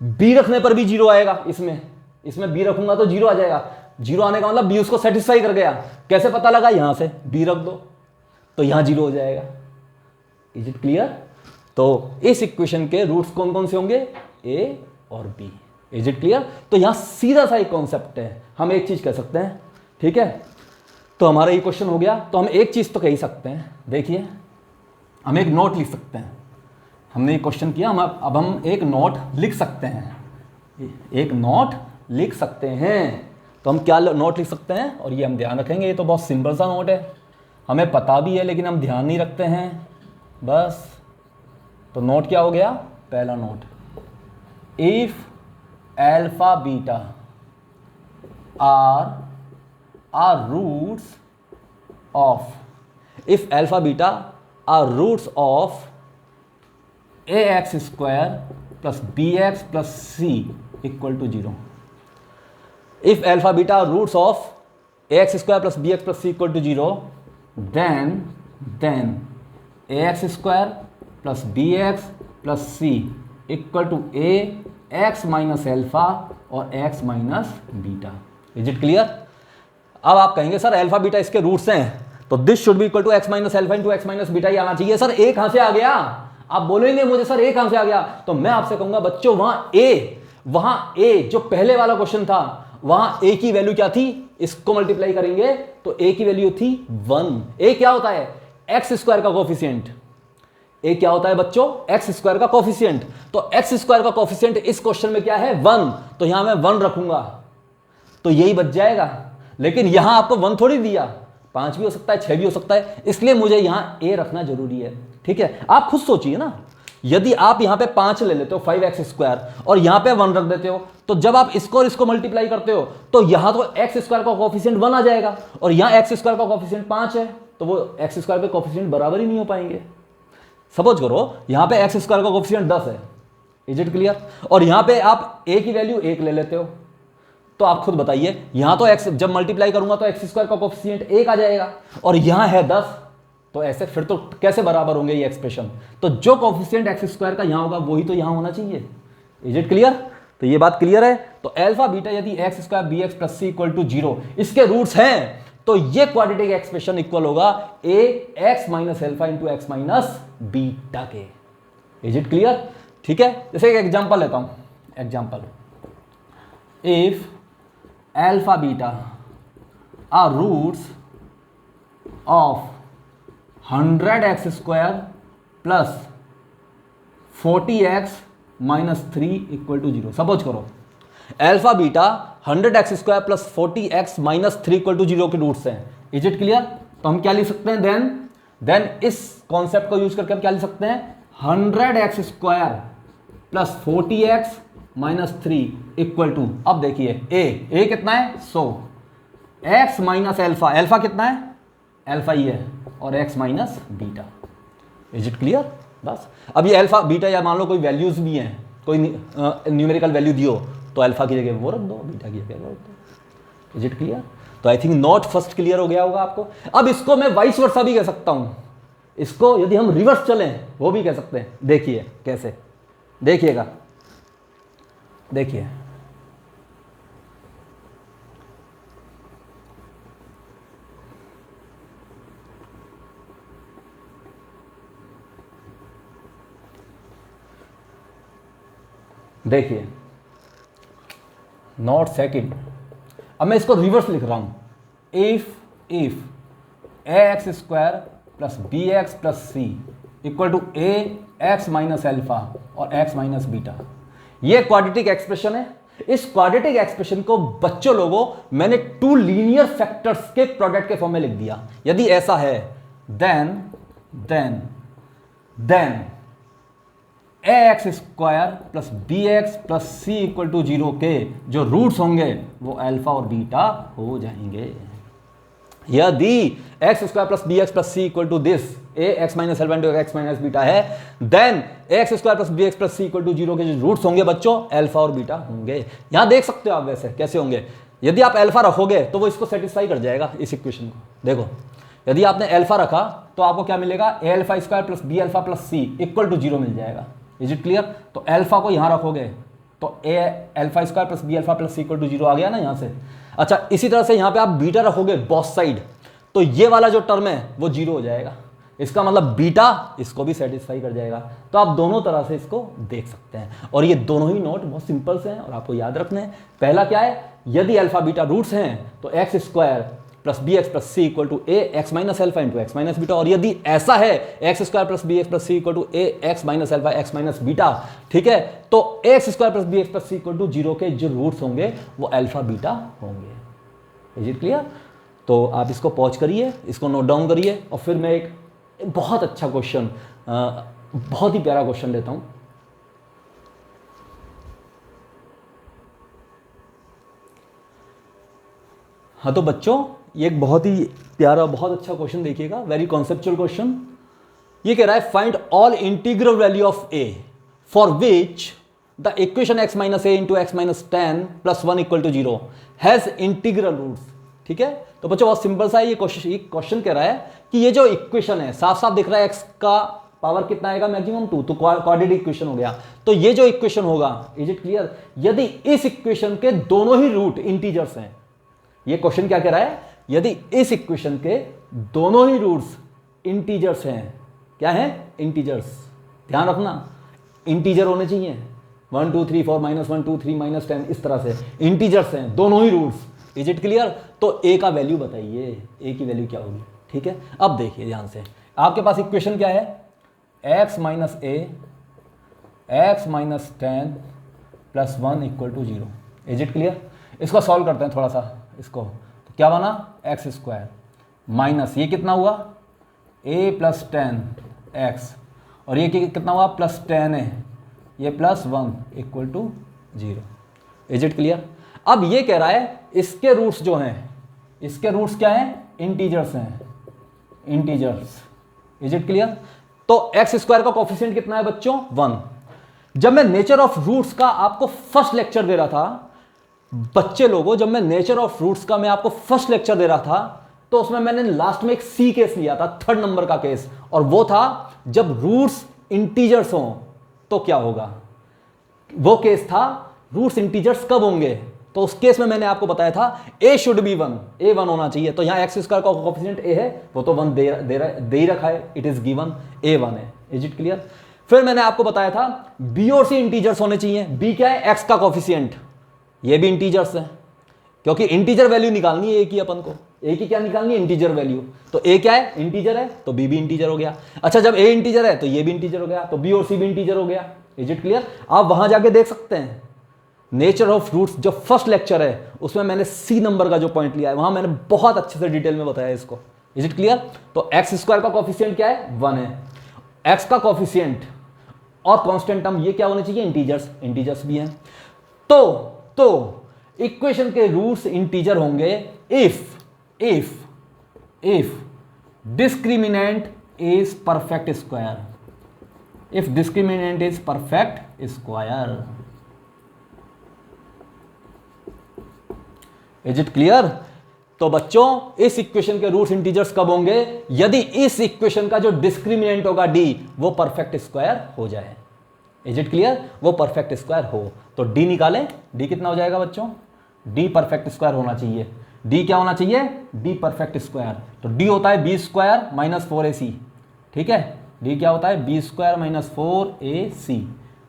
b रखने पर भी 0 आएगा, इसमें b रखूंगा तो 0 आ जाएगा। 0 आने का मतलब b उसको सेटिस्फाई कर गया। कैसे पता लगा? यहां से b रख दो तो यहां 0 हो जाएगा। Is it clear? तो इस इक्वेशन के रूट्स कौन कौन से होंगे? a और b। Is it clear? तो यहां सीधा सा एक कॉन्सेप्ट है, हम एक चीज कह सकते हैं। ठीक है? तो हमारा ये क्वेश्चन हो गया, तो हम एक चीज तो कह ही सकते हैं। देखिए, हम एक नोट लिख सकते हैं। हमने ये क्वेश्चन किया, अब हम एक नोट लिख सकते हैं। तो हम क्या नोट लिख सकते हैं, और ये हम ध्यान रखेंगे, ये तो बहुत सिंपल सा नोट है, हमें पता भी है लेकिन हम ध्यान नहीं रखते हैं बस। तो नोट क्या हो गया? पहला note, if alpha beta are roots of ax square plus bx plus c equal to 0। If alpha beta roots of ax square plus bx plus c equal to 0, then ax square plus bx plus c equal to ax minus alpha और x minus beta. Is it clear? अब आप कहेंगे sir alpha beta इसके roots हैं, तो this should be equal to x minus alpha into x minus beta ही आना चाहिए। सर ए कहां से आ गया? आप बोलेंगे मुझे सर ए कहां से आ गया, तो मैं आपसे कहूंगा बच्चों वहां ए जो पहले वाला क्वेश्चन था वहां ए की वैल्यू क्या थी, इसको मल्टीप्लाई करेंगे तो ए की वैल्यू थी 1। ए क्या होता है? एक्स स्क्वायर का कोफिशिएंट। ए क्या होता है बच्चों? एक्स स्क्वायर का कोफिशिएंट। तो एक्स स्क्वायर का कोफिशिएंट इस क्वेश्चन में क्या है? 1। तो यहां मैं 1 रखूंगा तो यही बच जाएगा। लेकिन यहां आपको 1 थोड़ी दिया, 5 भी हो सकता है, 6 भी हो सकता है, इसलिए मुझे यहां ए रखना जरूरी है। ठीक है, आप खुद सोचिए ना, यदि आप यहां पे 5 ले लेते हो 5x स्क्वायर और यहां पे 1 रख देते हो, तो जब आप इसको और इसको मल्टीप्लाई करते हो तो यहां तो एक्स स्क्वायर का कोफिशिएंट 1 आ जाएगा और यहां एक्स स्क्वायर का कोफिशिएंट 5 है, तो वो एक्स स्क्वायर के कोफिशिएंट बराबर ही नहीं हो पाएंगे। सपोज करो यहां पे एक्स स्क्वायर का कोफिशिएंट 10 है, इज इट क्लियर? और यहां पे आप ए की वैल्यू 1 ले लेते हो, तो आप खुद बताइए, यहां तो एक्स जब मल्टीप्लाई करूंगा तो एक्स स्क्वायर का कोफिशिएंट 1 आ जाएगा और यहां है 10, तो ऐसे फिर तो कैसे बराबर होंगे ये एक्सप्रेशन? तो जो कोफिशिएंट एक्स स्क्वायर का यहां होगा वही तो यहां होना चाहिए। Is it clear? तो ये बात क्लियर है। तो अल्फा बीटा यदि x square b x plus C equal to 0 इसके रूट्स हैं, तो ये क्वाड्रेटिक एक्सप्रेशन इक्वल होगा A x minus alpha into x minus beta के। Is it clear? ठीक है, जैसे एक एग्जांपल लेता हूं। Example, if alpha beta are roots of 100x square plus 40x minus 3 equal to 0। Suppose करो alpha beta 100x square plus 40x minus 3 equal to 0 के roots हैं। Is it clear? तो हम क्या लिख सकते हैं? देन इस कॉन्सेप्ट को यूज करके हम क्या लिख सकते हैं? 100x square plus 40x minus 3 equal to, अब देखिए ए कितना है? 100, x माइनस एल्फा, एल्फा कितना है? एल्फा ही है, और x minus beta. Is it clear? बस अब ये अल्फा बीटा या मान लो कोई वैल्यूज भी हैं, कोई न्यूमेरिकल वैल्यू दियो तो अल्फा की जगह वो रख दो, बीटा की जगह वो रख दो। Is it clear? तो I think not first clear हो गया होगा आपको। अब इसको मैं वाइस वर्सा भी कह सकता हूं, इसको यदि हम रिवर्स चलें वो भी कह सकते हैं। देखिए कैसे, देखिएगा, देखिए देखिए नॉट सेकंड, अब मैं इसको रिवर्स लिख रहा हूं। If a x square plus B x plus C equal to A x minus alpha और एक्स माइनस बीटा, ये क्वाड्रेटिक एक्सप्रेशन है। इस क्वाड्रेटिक एक्सप्रेशन को बच्चों लोगों मैंने 2 लीनियर फैक्टर्स के प्रोडक्ट के फॉर्म में लिख दिया। यदि ऐसा है then a x square plus B x plus C equal to 0 के जो रूट्स होंगे वो अल्फा और बीटा हो जाएंगे। यदि x square plus B x plus C equal to this A x minus alpha into x minus beta है, then X square plus B x plus C equal to 0 के जो roots होंगे बच्चों alpha और beta होंगे। यहां देख सकते हो आप वैसे कैसे होंगे। यदि आप अल्फा रखोगे तो वो इसको सेटिस्फाई कर जाएगा, इस इक्वेशन को। देखो यदि आपने अल्फा रखा तो आपको क्या मिलेगा? A alpha square plus B alpha plus C equal to 0 मिल जाएगा। Is it clear? तो अल्फा को यहां रखोगे तो A alpha square plus B alpha plus C equal to 0 आ गया ना यहां से। अच्छा, इसी तरह से यहां पे आप बीटा रखोगे बोथ साइड, तो ये वाला जो टर्म है वो 0 हो जाएगा। इसका मतलब बीटा इसको भी सेटिस्फाई कर जाएगा। तो आप दोनों तरह से इसको देख सकते हैं, और ये दोनों ही नोट बहुत सिंपल से हैं और आपको याद रखने हैं। पहला क्या है? यदि अल्फा बीटा रूट्स हैं तो X square plus B x plus C equal to A x minus alpha into x minus beta, और यदि ऐसा है X square plus B x plus C equal to A x minus alpha X minus beta, ठीक है, तो A x square plus B x plus C equal to 0 के जो roots होंगे वो अल्फा बीटा होंगे। Is it clear? तो आप इसको पॉज करिए, इसको नोट डाउन करिए, और फिर मैं एक बहुत अच्छा क्वेश्चन, बहुत ही प्यारा क्वेश्चन लेता हूं। हाँ तो बच्चों, ये एक बहुत ही प्यारा, बहुत अच्छा क्वेश्चन देखिएगा, वेरी कॉन्सेप्चुअल क्वेश्चन। ये कह रहा है find all integral value of a for which the equation x minus A into x minus 10 plus 1 equal to 0 has integral roots. ठीक है, तो बच्चों बहुत सिंपल सा है ये क्वेश्चन कह रहा है कि ये जो इक्वेशन है, साफ साफ दिख रहा है x का पावर कितना आएगा? मैक्सिमम 2, तो क्वाड्रेटिक इक्वेशन हो गया। तो ये जो इक्वेशन होगा, इज इट क्लियर, यदि इस इक्वेशन के दोनों ही रूट इंटीजर्स हैं, ये क्वेश्चन क्या कह रहा है? यदि इस इक्वेशन के दोनों ही रूट्स इंटीजर्स हैं। क्या है? इंटीजर्स। ध्यान रखना, इंटीजर होने चाहिए। 1 2 3 4 -1 2 3 -10 इस तरह से इंटीजर्स हैं दोनों ही रूट्स। Is it clear? तो ए का वैल्यू बताइए, ए की वैल्यू क्या होगी? ठीक है, अब देखिए ध्यान से, आपके पास इक्वेशन क्या है? x - a x - 10 + 1 = 0। Is it clear? इसको सॉल्व करते हैं थोड़ा सा इसको। तो क्या बना? x² माइनस ये कितना हुआ? a + 10x और ये कितना हुआ? +10a, ये +1 = 0। Is it clear? अब ये कह रहा है इसके रूट्स जो हैं, इसके रूट्स क्या हैं? इंटीजर्स हैं, इंटीजर्स। Is it clear? तो x² का कोफिशिएंट कितना है बच्चों? 1। जब मैं नेचर ऑफ रूट्स का आपको फर्स्ट लेक्चर दे रहा था बच्चे लोगों, जब मैं नेचर ऑफ रूट्स का मैं आपको फर्स्ट लेक्चर दे रहा था तो उसमें मैंने लास्ट में एक सी केस लिया था, 3rd नंबर का केस, और वो था जब रूट्स इंटीजर्स हों तो क्या होगा। वो केस था रूट्स इंटीजर्स कब होंगे, तो उस केस में मैंने आपको बताया था a शुड बी 1, a 1 होना चाहिए। तो यहां x² का कोफिशिएंट a है, वो तो 1 दे ही रखा है, इट इज गिवन, a 1 है। Is it clear? फिर मैंने आपको बताया था b और c इंटीजर्स होने चाहिए। b क्या है? x का कोफिशिएंट, ये भी इंटीजर्स है, क्योंकि इंटीजर वैल्यू निकालनी है a की अपन को। a की क्या निकालनी है? Integer value. तो a क्या है? इंटीजर है, तो b भी इंटीजर हो गया। अच्छा, जब a इंटीजर है तो ये भी इंटीजर हो गया, तो b और c भी इंटीजर हो गया। Is it clear? आप वहां जाके देख सकते हैं नेचर ऑफ रूट्स जो फर्स्ट लेक्चर है उसमें मैंने सी नंबर का जो पॉइंट लिया है वहां मैंने बहुत अच्छे से डिटेल में बताया इसको। Is it clear? तो x² का कोफिशिएंट क्या है? 1 है। x का कोफिशिएंट और कांस्टेंट टर्म ये क्या होने चाहिए? इंटीजर्स, इंटीजर्स भी हैं। तो इक्वेशन के रूट्स इंटीजर होंगे if discriminant is perfect square, if discriminant is perfect square. Is it clear? तो बच्चों इस इक्वेशन के रूट्स इंटीजर्स कब होंगे? यदि इस इक्वेशन का जो डिस्क्रिमिनेंट होगा d वो परफेक्ट स्क्वायर हो जाए। Is it clear? वो परफेक्ट स्क्वायर हो तो d निकालें। d कितना हो जाएगा बच्चों? d परफेक्ट स्क्वायर होना चाहिए। d क्या होना चाहिए? d perfect square. तो d होता है b² - 4ac। ठीक है, d क्या होता है? b² - 4ac।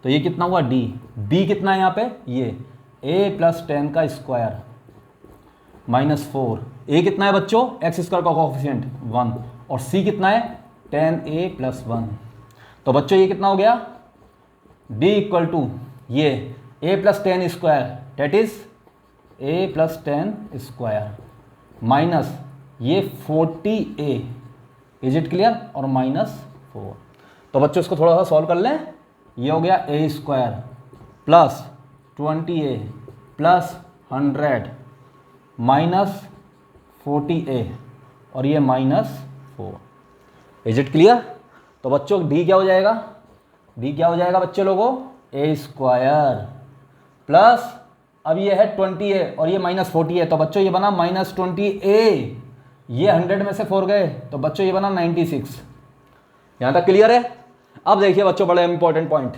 तो ये कितना हुआ? d। b कितना है यहाँ पे? ये a + 10 का स्क्वायर -4। a कितना है बच्चों? x² का कोफिशिएंट 1 और c कितना है? 10a + 1। तो बच्चों ये कितना हो गया? d = ये a + 10 square, that is a + 10 square minus ये 40a। Is it clear? और -4। तो बच्चों इसको थोड़ा सा सॉल्व कर लें। ये हो गया a² + 20a + 100 -40a और ये -4। Is it clear? तो बच्चों d क्या हो जाएगा? d क्या हो जाएगा बच्चे लोगों? a² प्लस अब ये है 20a और ये -40 है, तो बच्चों ये बना -20a। ये 100 में से 4 गए तो बच्चों ये बना 96। यहां तक क्लियर है? अब देखिए बच्चों बड़ा इंपॉर्टेंट पॉइंट,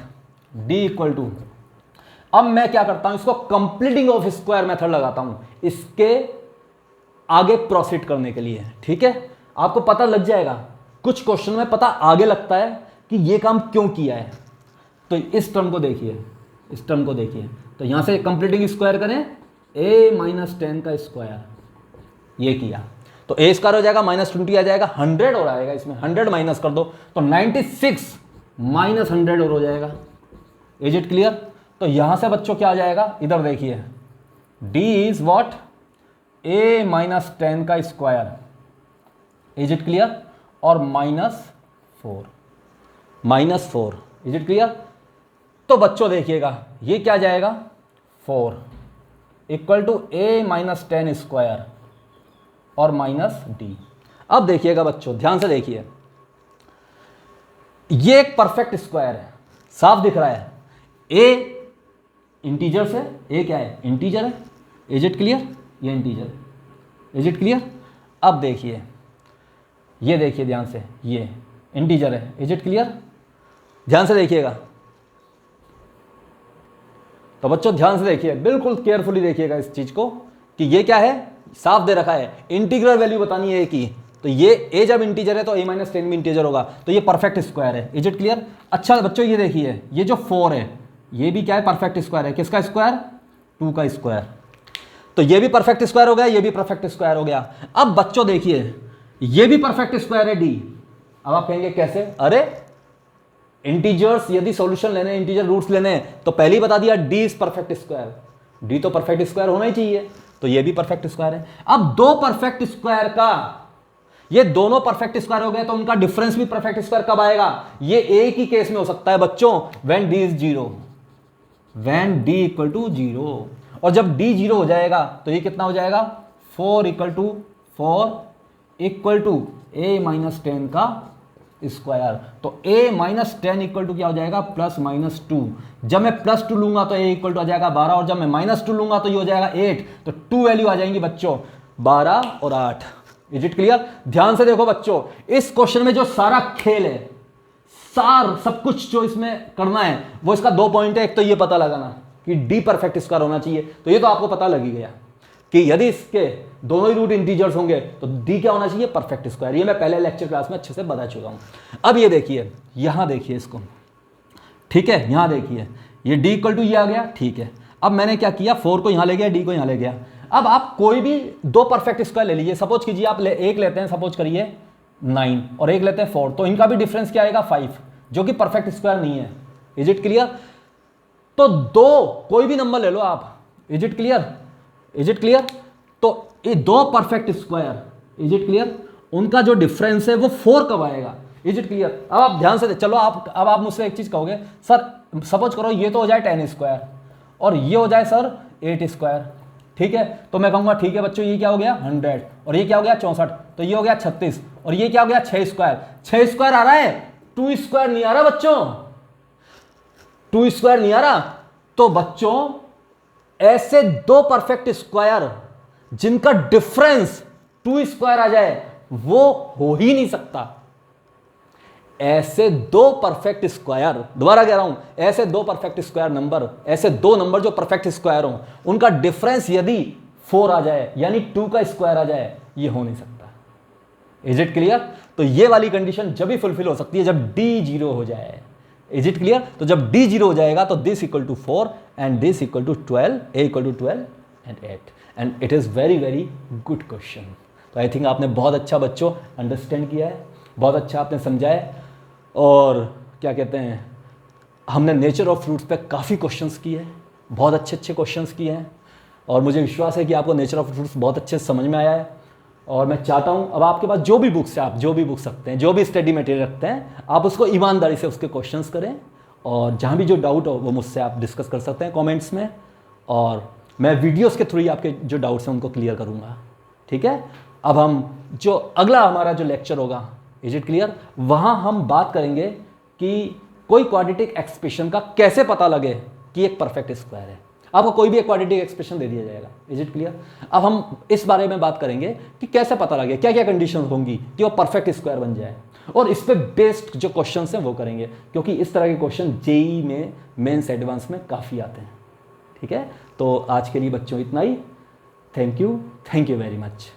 d = अब मैं क्या करता हूं, इसको कंप्लीटिंग ऑफ स्क्वायर मेथड लगाता हूं इसके आगे प्रोसीड करने के लिए। ठीक है, आपको पता लग जाएगा, कुछ क्वेश्चन में पता आगे लगता है कि ये काम क्यों किया है। तो इस टर्म को देखिए, इस टर्म को देखिए, तो यहां से कंप्लीटिंग स्क्वायर करें a - 10 का स्क्वायर, ये किया तो a² हो जाएगा, -20 आ जाएगा, 100 और आएगा इसमें, 100 माइनस कर दो तो 96 - 100 और हो जाएगा। Is it clear? तो यहां से बच्चों क्या आ जाएगा? इधर देखिए, d इज व्हाट? a - 10 का स्क्वायर। Is it clear? और -4। Is it clear? तो बच्चों देखिएगा ये क्या जाएगा? 4 = a - 10 स्क्वायर और -d। अब देखिएगा बच्चों ध्यान से देखिए, ये एक परफेक्ट स्क्वायर है, साफ दिख रहा है। a इंटीजर से, a क्या है? इंटीजर है। Is it clear? ये इंटीजर है। Is it clear? अब देखिए, ये देखिए ध्यान से, ये इंटीजर है। Is it clear? ध्यान से देखिएगा। तो बच्चों ध्यान से देखिए, बिल्कुल केयरफुली देखिएगा इस चीज को कि ये क्या है, साफ दे रखा है, इंटीग्रल वैल्यू बतानी है की, तो ये a जब इंटीजर है तो a माइनस 10 भी इंटीजर होगा, तो ये परफेक्ट स्क्वायर है। Is it clear? अच्छा बच्चों ये देखिए, ये जो 4 है ये भी क्या है? परफेक्ट स्क्वायर है। किसका स्क्वायर? 2 का स्क्वायर। तो ये भी परफेक्ट स्क्वायर हो गया, ये भी परफेक्ट स्क्वायर हो गया। अब बच्चों देखिए, ये भी परफेक्ट स्क्वायर है d। अब आप कहेंगे कैसे? अरे इंटीजर्स यदि सॉल्यूशन लेने, इंटीजर रूट्स लेने तो पहले ही बता दिया d is perfect square, d तो परफेक्ट स्क्वायर होना ही चाहिए, तो ये भी परफेक्ट स्क्वायर है। अब दो परफेक्ट स्क्वायर का, ये दोनों परफेक्ट स्क्वायर हो गए तो उनका डिफरेंस भी परफेक्ट स्क्वायर कब आएगा? ये एक ही केस में हो सकता है बच्चों, when d is 0, when d equal to 0। और जब d 0 हो जाएगा तो ये कितना हो जाएगा? 4 equal to 4 equal to a minus 10 का स्क्वायर। तो a माइनस 10 इक्वल टू क्या हो जाएगा? Plus minus 2। जब मैं प्लस 2 लूंगा तो a इक्वल टू आ जाएगा 12, और जब मैं माइनस 2 लूंगा तो ये हो जाएगा 8। तो 2 वैल्यू आ जाएंगी बच्चों 12 और 8। Is it clear? ध्यान से देखो बच्चों, इस क्वेश्चन में जो सारा खेल है, सार सब कुछ जो इसमें करना है वो इसका 2 पॉइंट है। एक तो ये पता लगाना कि d परफेक्ट स्क्वायर होना चाहिए, तो ये तो आपको पता लग ही गया कि यदि इसके दोनों ही रूट इंटीजर्स होंगे तो d क्या होना चाहिए? Perfect square. ये मैं पहले लेक्चर क्लास में अच्छे से बता चुका हूं। अब ये देखिए, यहां देखिए इसको, ठीक है, यहां देखिए ये d इक्वल टू ये आ गया, ठीक है। अब मैंने क्या किया? 4 को यहां ले गया, d को यहां ले गया। अब आप कोई भी दो परफेक्ट स्क्वायर ले लीजिए। सपोज कीजिए आप एक लेते हैं, सपोज करिए 9, और एक लेते हैं 4, तो इनका भी डिफरेंस क्या आएगा? 5, जो कि परफेक्ट स्क्वायर नहीं है। Is it clear? तो दो कोई भी नंबर ले लो आप। Is it clear? Is it clear? तो ये दो perfect square, is it clear, उनका जो डिफरेंस है वो 4 कब आएगा? Is it clear? अब आप ध्यान से चलो, अब आप मुझसे एक चीज कहोगे, सर सपोज करो ये तो हो जाए 10 स्क्वायर और ये हो जाए सर 8 स्क्वायर, ठीक है। तो मैं कहूंगा ठीक है बच्चों, ये क्या हो गया? 100, और ये क्या हो गया? 64, तो ये हो गया 36, और ये क्या हो गया? 6 स्क्वायर। 6 स्क्वायर आ रहा है, 2 स्क्वायर नहीं आ रहा बच्चों, 2 स्क्वायर नहीं आ रहा। तो बच्चों ऐसे दो परफेक्ट स्क्वायर जिनका डिफरेंस 2 स्क्वायर आ जाए वो हो ही नहीं सकता। ऐसे दो परफेक्ट स्क्वायर, दोबारा कह रहा हूं, ऐसे दो परफेक्ट स्क्वायर नंबर, ऐसे दो नंबर जो परफेक्ट स्क्वायर हो, उनका डिफरेंस यदि 4 आ जाए यानी 2 का स्क्वायर आ जाए, ये हो नहीं सकता। Is it clear? तो ये वाली कंडीशन जब भी फुलफिल हो सकती है जब d 0 हो जाए। Is it clear? तो जब d 0 हो जाएगा तो this equal to 4 and this equal to 12, a equal to 12 and 8, and it is very very good question. तो आई थिंक आपने बहुत अच्छा बच्चों अंडरस्टैंड किया है, बहुत अच्छा आपने समझा है। और क्या कहते हैं, हमने नेचर ऑफ फ्रूट्स पे काफ़ी क्वेश्चंस किए हैं, बहुत अच्छे अच्छे क्वेश्चंस किए हैं, और मुझे विश्वास है कि आपको नेचर ऑफ फ्रूट्स बहुत अच्छे से समझ में आया है। और मैं चाहता हूँ अब आपके पास जो भी बुक्स है, आप जो भी बुक्स रखते हैं, जो भी स्टडी मटेरियल रखते हैं, आप उसको ईमानदारी से उसके क्वेश्चंस करें, और जहाँ भी जो डाउट हो वो मुझसे आप डिस्कस कर सकते हैं कमेंट्स में, और मैं वीडियोस के थ्रू ही आपके जो डाउट्स हैं उनको क्लियर करूँगा, ठीक है। अब हम जो अगला हमारा जो लेक्चर होगा, इज इट क्लियर, वहाँ हम बात करेंगे कि कोई क्वाड्रेटिक एक्सप्रेशन का कैसे पता लगे कि एक परफेक्ट स्क्वायर है। आपको कोई भी एक क्वाड्रेटिक एक्सप्रेशन दे दिया जाएगा। Is it clear? अब हम इस बारे में बात करेंगे कि कैसे पता लगे, क्या क्या कंडीशन होंगी कि वो परफेक्ट स्क्वायर बन जाए, और इस पे बेस्ड जो क्वेश्चन हैं वो करेंगे, क्योंकि इस तरह के क्वेश्चन जेईई में मेंस एडवांस में काफ़ी आते हैं, ठीक है। तो आज के लिए बच्चों इतना ही। Thank you very much.